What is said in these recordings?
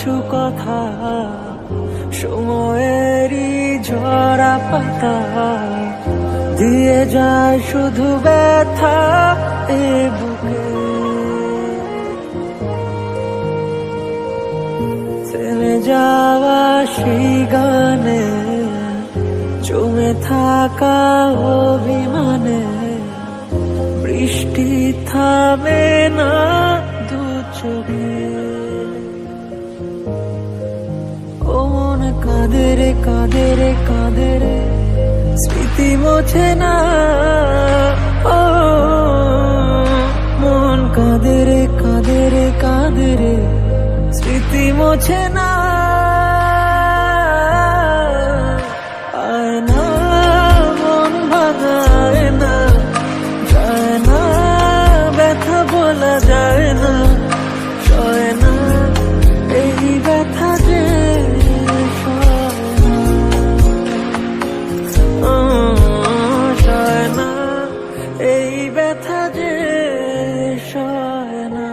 কিছু কথা সময়েরই ঝরা পাতা দিয়ে যায় শুধু ব্যথা এ বুকে। থেমে যাওয়া সেই গানে জমে থাকা অভিমানে বৃষ্টি থামে না দু চোখে। ও মন কাঁদে রে কাঁদে রে কাঁদে রে স্মৃতি মোছে না। ও মন কাঁদে রে কাঁদে রে কাঁদে রে স্মৃতি মোছে না। আয় না মন ভাঙায় না, যায় না ব্যথা বলা যায় না, সয় না এই ব্যথা যে সয় না এই ব্যথা যে সয় না।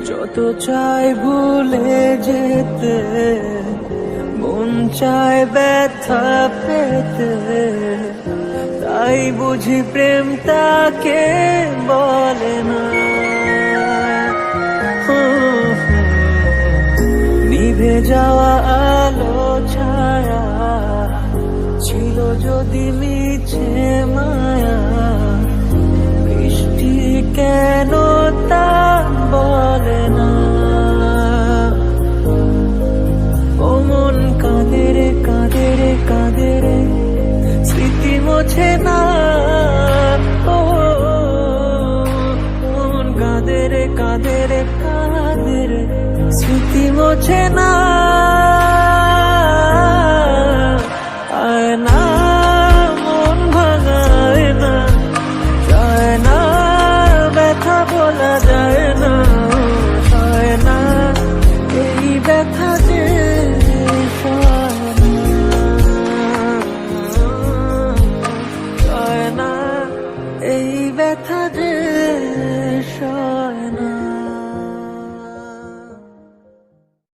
যত চাই ভুলে যেতে মন চায় ব্যথা পেতে, তাই বুঝি প্রেম তাকে বলে না। নিভে যাওয়া আলো ছায়া ছিল যদি মিছে মায়া, বৃষ্টি কেন তা বলে না। ও মন কাঁদে রে কাঁদে রে কাঁদে রে স্মৃতি মোছে না। ও মন কাঁদে রে কাঁদে রে কাঁদে রে স্মৃতি মোছে না।